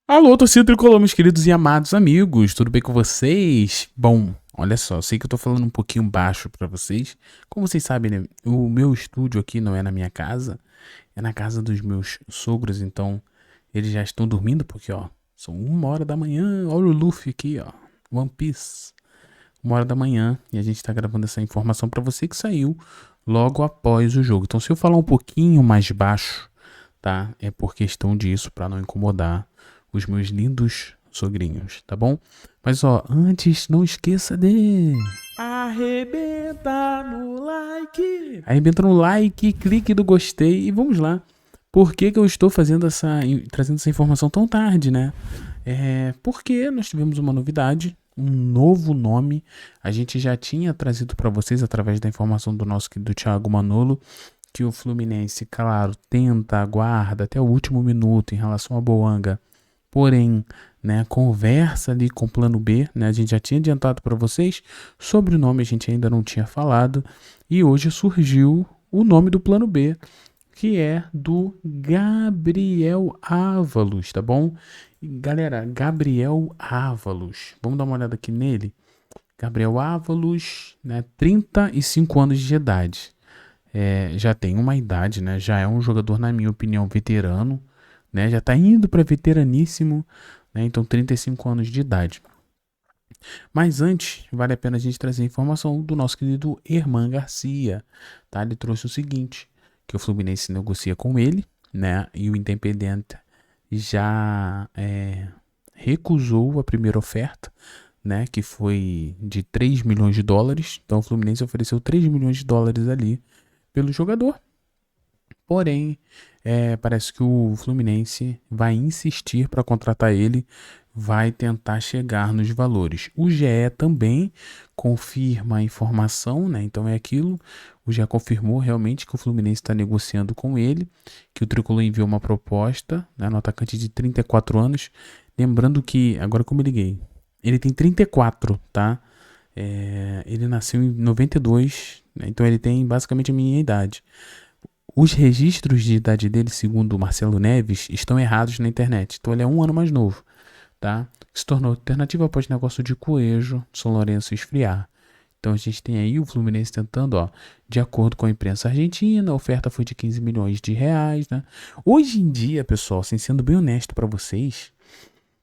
Alô, torcida tricolor, meus queridos e amados amigos, tudo bem com vocês? Bom, olha só, eu sei que eu tô falando um pouquinho baixo pra vocês. Como vocês sabem, né, o meu estúdio aqui não é na minha casa, é na casa dos meus sogros, então eles já estão dormindo, porque ó, são 1 hora da manhã, olha o Luffy aqui, ó, One Piece, 1 hora da manhã, e a gente tá gravando essa informação pra você que saiu logo após o jogo. Então se eu falar um pouquinho mais baixo, tá, é por questão disso, pra não incomodar os meus lindos sogrinhos, tá bom? Mas ó, antes não esqueça de arrebenta no like. Arrebenta no like, clique no gostei e vamos lá. Por que eu estou trazendo essa informação tão tarde, né? Porque nós tivemos uma novidade, um novo nome. A gente já tinha trazido para vocês através da informação do nosso querido Thiago Manolo que o Fluminense, claro, tenta, aguarda até o último minuto em relação a Boanga. Porém, né, conversa ali com o plano B, né, a gente já tinha adiantado para vocês, sobre o nome a gente ainda não tinha falado, e hoje surgiu o nome do plano B, que é do Gabriel Ávalos, tá bom? E, galera, Gabriel Ávalos, vamos dar uma olhada aqui nele? Gabriel Ávalos, né, 35 anos de idade, já tem uma idade, né, já é um jogador, na minha opinião, veterano, né? Já está indo para veteraníssimo, né? Então 35 anos de idade. Mas antes, vale a pena a gente trazer a informação do nosso querido Herman Garcia, tá? Ele trouxe o seguinte, que o Fluminense negocia com ele, né? E o Independente já recusou a primeira oferta, né? Que foi de 3 milhões de dólares. Então o Fluminense ofereceu 3 milhões de dólares ali pelo jogador. Porém, parece que o Fluminense vai insistir para contratar ele, vai tentar chegar nos valores. O GE também confirma a informação, né? Então é aquilo. O GE confirmou realmente que o Fluminense está negociando com ele, que o Tricolor enviou uma proposta, né, no atacante de 34 anos. Lembrando que, agora que eu me liguei, ele tem 34, tá? Ele nasceu em 92, né? Então ele tem basicamente a minha idade. Os registros de idade dele, segundo o Marcelo Neves, estão errados na internet. Então ele é 1 ano mais novo, tá? Se tornou alternativa após negócio de Coelho, São Lourenço esfriar. Então a gente tem aí o Fluminense tentando, ó, de acordo com a imprensa argentina, a oferta foi de 15 milhões de reais, né? Hoje em dia, pessoal, assim, sendo bem honesto para vocês,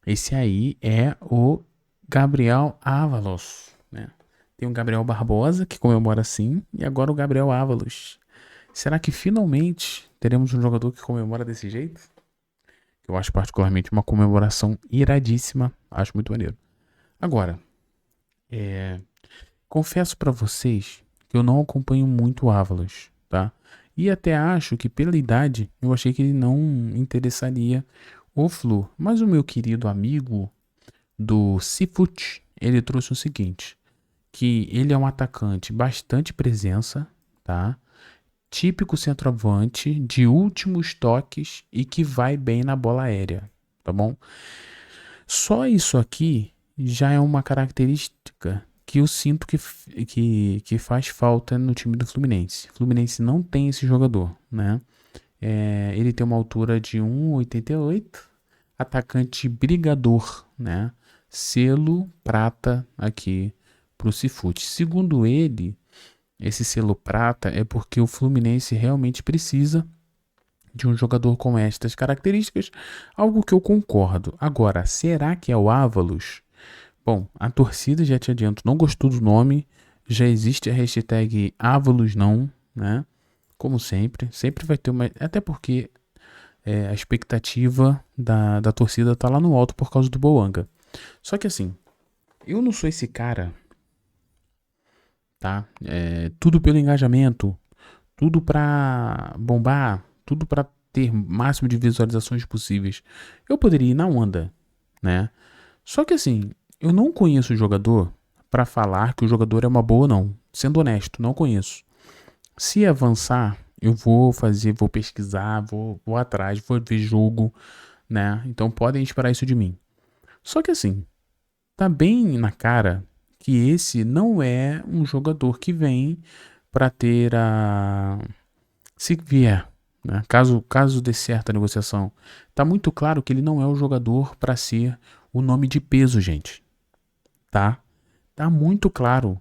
esse aí é o Gabriel Ávalos, né? Tem o Gabriel Barbosa, que comemora assim, e agora o Gabriel Ávalos. Será que finalmente teremos um jogador que comemora desse jeito? Eu acho particularmente uma comemoração iradíssima. Acho muito maneiro. Agora, confesso pra vocês que eu não acompanho muito o Ávalos, tá? E até acho que pela idade eu achei que ele não interessaria o Flu. Mas o meu querido amigo do Cifut, ele trouxe o seguinte, que ele é um atacante bastante presença, tá? Típico centroavante de últimos toques e que vai bem na bola aérea, tá bom? Só isso aqui já é uma característica que eu sinto que faz falta no time do Fluminense. O Fluminense não tem esse jogador, né? Ele tem uma altura de 1,88, atacante brigador, né? Selo prata aqui pro Cifute. Segundo ele, esse selo prata é porque o Fluminense realmente precisa de um jogador com estas características, algo que eu concordo. Agora, será que é o Ávalos? Bom, a torcida, já te adianto, não gostou do nome, já existe a hashtag Ávalos não, né? Como sempre, sempre vai ter uma... Até porque a expectativa da torcida tá lá no alto por causa do Boanga. Só que assim, eu não sou esse cara, tá? Tudo pelo engajamento, tudo pra bombar, tudo pra ter máximo de visualizações possíveis. Eu poderia ir na onda, né? Só que assim, eu não conheço o jogador pra falar que o jogador é uma boa, não. Sendo honesto, não conheço. Se avançar, eu vou fazer, vou pesquisar, vou atrás, vou ver jogo, né? Então podem esperar isso de mim. Só que assim, tá bem na cara que esse não é um jogador que vem pra ter a... Se vier né? Caso dê certa a negociação, tá muito claro que ele não é o jogador para ser o nome de peso, gente. Tá? Tá muito claro.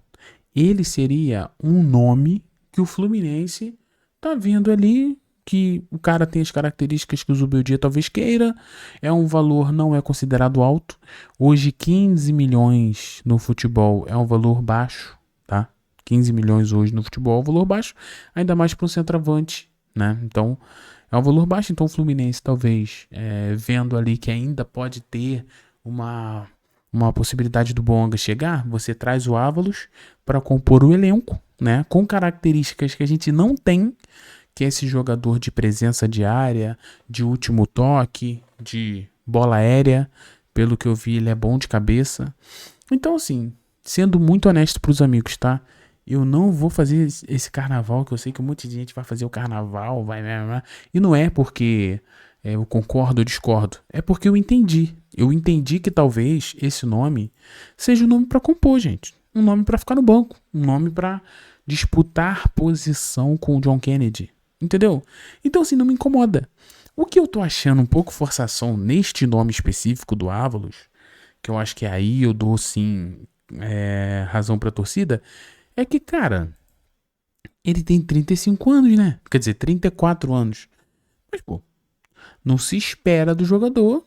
Ele seria um nome que o Fluminense tá vendo ali, que o cara tem as características que o Zubeldia talvez queira, é um valor não é considerado alto. Hoje 15 milhões no futebol é um valor baixo, tá? 15 milhões hoje no futebol é um valor baixo, ainda mais para um centroavante, né? Então é um valor baixo, então o Fluminense talvez vendo ali que ainda pode ter uma possibilidade do Bonga chegar, você traz o Ávalos para compor o elenco, né? Com características que a gente não tem, que é esse jogador de presença diária, de último toque, de bola aérea. Pelo que eu vi, ele é bom de cabeça. Então, assim, sendo muito honesto pros amigos, tá? Eu não vou fazer esse carnaval, que eu sei que um monte de gente vai fazer o carnaval, vai. E não é porque eu concordo ou discordo. É porque eu entendi. Eu entendi que talvez esse nome seja um nome pra compor, gente. Um nome pra ficar no banco. Um nome pra disputar posição com o John Kennedy. Entendeu? Então, assim, não me incomoda. O que eu tô achando um pouco forçação neste nome específico do Ávalos, que eu acho que aí eu dou, sim, razão pra torcida, é que, cara, ele tem 35 anos, né? Quer dizer, 34 anos. Mas, pô, não se espera do jogador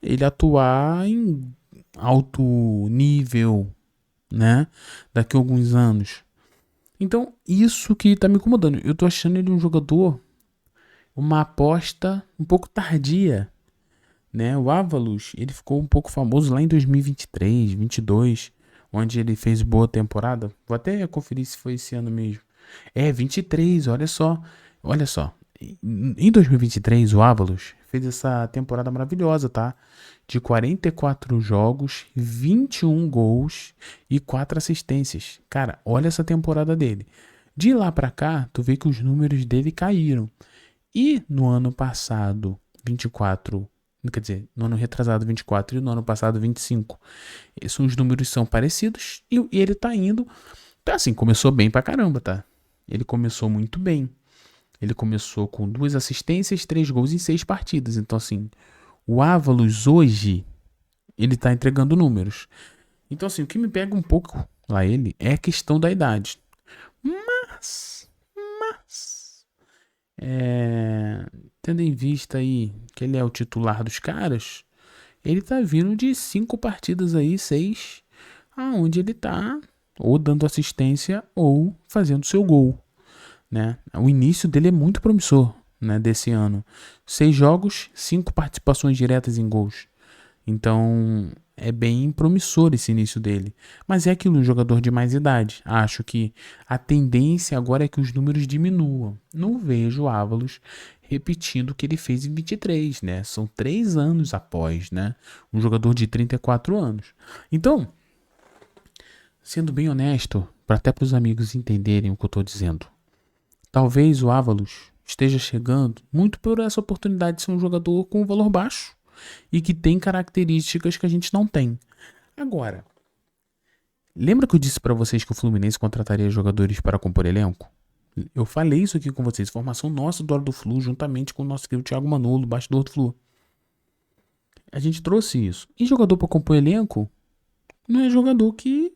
ele atuar em alto nível, né? Daqui a alguns anos. Então, isso que tá me incomodando. Eu tô achando ele um jogador, uma aposta um pouco tardia, né? O Ávalos, ele ficou um pouco famoso lá em 2023, 22, onde ele fez boa temporada. Vou até conferir se foi esse ano mesmo. 23, olha só. Olha só. Em 2023, o Ávalos fez essa temporada maravilhosa, tá? De 44 jogos, 21 gols e 4 assistências. Cara, olha essa temporada dele. De lá pra cá, tu vê que os números dele caíram. E no ano passado, 24, quer dizer, no ano retrasado 24 e no ano passado 25, os números são parecidos e ele tá indo, tá assim, começou bem pra caramba, tá? Ele começou muito bem. Ele começou com 2 assistências, 3 gols em 6 partidas. Então assim, o Ávalos hoje, ele tá entregando números. Então assim, o que me pega um pouco lá ele é a questão da idade. Mas tendo em vista aí que ele é o titular dos caras, ele tá vindo de 5 partidas aí, 6, aonde ele tá ou dando assistência ou fazendo seu gol, né? O início dele é muito promissor, né, desse ano. 6 jogos, 5 participações diretas em gols. Então, é bem promissor esse início dele. Mas é aquilo, um jogador de mais idade. Acho que a tendência agora é que os números diminuam. Não vejo o Ávalos repetindo o que ele fez em 23, né? São 3 anos após, né? Um jogador de 34 anos. Então, sendo bem honesto, para até para os amigos entenderem o que eu estou dizendo, talvez o Ávalos esteja chegando muito por essa oportunidade de ser um jogador com um valor baixo e que tem características que a gente não tem. Agora, lembra que eu disse para vocês que o Fluminense contrataria jogadores para compor elenco? Eu falei isso aqui com vocês, formação nossa do Hora do Flu, juntamente com o nosso querido Thiago Manolo, bastidor do Flu. A gente trouxe isso. E jogador para compor elenco não é jogador que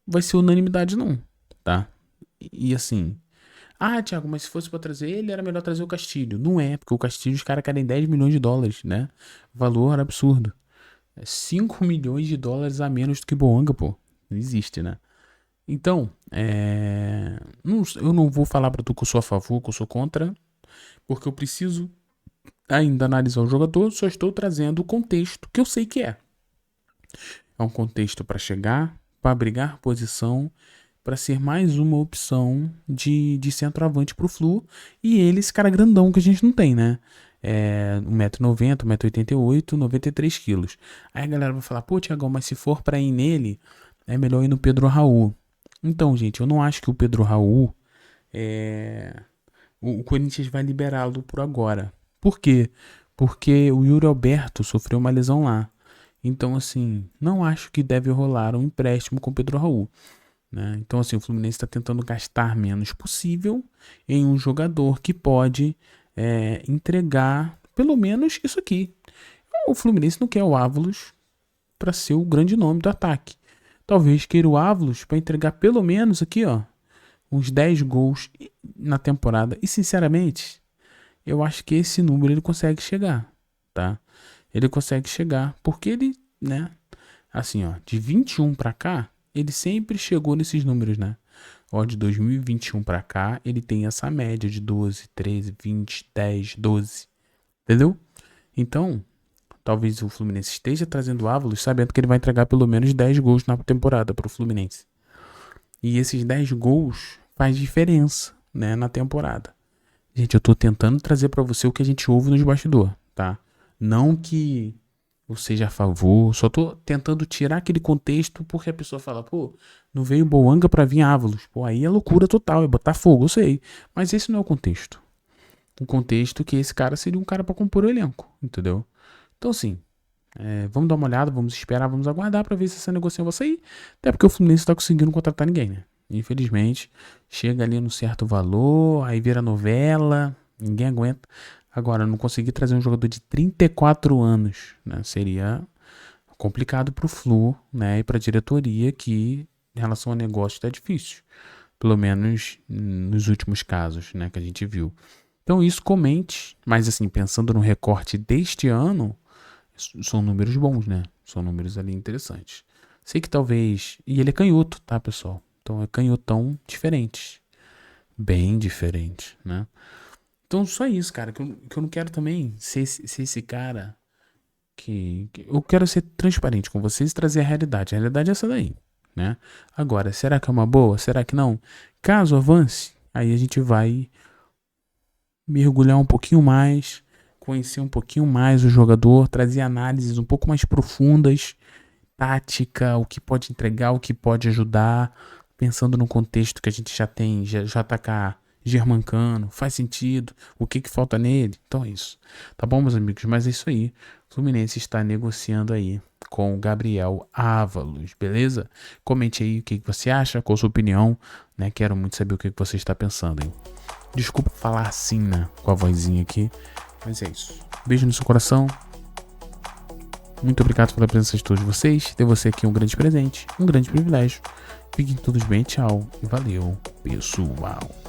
vai ser unanimidade não, tá? E assim, Thiago, mas se fosse pra trazer ele, era melhor trazer o Castilho. Não é, porque o Castilho os caras querem 10 milhões de dólares, né? Valor absurdo. É 5 milhões de dólares a menos do que Boanga, pô. Não existe, né? Então, eu não vou falar pra tu que eu sou a favor, que eu sou contra, porque eu preciso ainda analisar o jogador, só estou trazendo o contexto que eu sei que é. É um contexto pra chegar, pra brigar posição, para ser mais uma opção de centroavante pro Flu. E ele, esse cara grandão que a gente não tem, né? 1,90m, 1,88m, 93kg. Aí a galera vai falar, pô, Thiagão, mas se for pra ir nele, é melhor ir no Pedro Raul. Então, gente, eu não acho que o Pedro Raul o Corinthians vai liberá-lo por agora. Por quê? Porque o Yuri Alberto sofreu uma lesão lá. Então, assim, não acho que deve rolar um empréstimo com o Pedro Raul. Né? Então, assim, o Fluminense está tentando gastar menos possível em um jogador que pode entregar pelo menos isso aqui. O Fluminense não quer o Ávalos para ser o grande nome do ataque. Talvez queira o Ávalos para entregar pelo menos aqui, ó, uns 10 gols na temporada. E sinceramente, eu acho que esse número ele consegue chegar, tá? Ele consegue chegar porque ele, né, assim, ó, de 21 para cá, ele sempre chegou nesses números, né? Ó, de 2021 para cá, ele tem essa média de 12, 13, 20, 10, 12. Entendeu? Então, talvez o Fluminense esteja trazendo o Ávalos sabendo que ele vai entregar pelo menos 10 gols na temporada para o Fluminense. E esses 10 gols faz diferença, né, na temporada. Gente, eu tô tentando trazer para você o que a gente ouve nos bastidores, tá? Não que eu seja a favor, só tô tentando tirar aquele contexto porque a pessoa fala, pô, não veio Boanga pra vir Ávalos. Pô, aí é loucura total, é botar fogo, eu sei. Mas esse não é o contexto. O contexto é que esse cara seria um cara pra compor o elenco, entendeu? Então, assim, vamos dar uma olhada, vamos esperar, vamos aguardar pra ver se essa negociação vai sair. Até porque o Fluminense não tá conseguindo contratar ninguém, né? Infelizmente, chega ali num certo valor, aí vira novela, ninguém aguenta. Agora, não conseguir trazer um jogador de 34 anos, né? Seria complicado pro Flu, né? E pra diretoria que, em relação ao negócio, tá difícil. Pelo menos nos últimos casos, né? Que a gente viu. Então, isso comente. Mas, assim, pensando no recorte deste ano, são números bons, né? São números ali interessantes. Sei que talvez... E ele é canhoto, tá, pessoal? Então, é canhotão diferente. Bem diferente, né? Então, só isso, cara. Que eu não quero também ser esse cara que... Eu quero ser transparente com vocês e trazer a realidade. A realidade é essa daí, né? Agora, será que é uma boa? Será que não? Caso avance, aí a gente vai mergulhar um pouquinho mais, conhecer um pouquinho mais o jogador, trazer análises um pouco mais profundas, tática, o que pode entregar, o que pode ajudar, pensando no contexto que a gente já tem, já tá cá, germancano, faz sentido, o que falta nele. Então é isso. Tá bom, meus amigos? Mas é isso aí. O Fluminense está negociando aí com o Gabriel Ávalos, beleza? Comente aí o que você acha, qual a sua opinião, né? Quero muito saber o que você está pensando, hein? Desculpa falar assim, né? Com a vozinha aqui. Mas é isso. Beijo no seu coração. Muito obrigado pela presença de todos vocês. Ter você aqui é um grande presente, um grande privilégio. Fiquem todos bem, tchau e valeu, pessoal.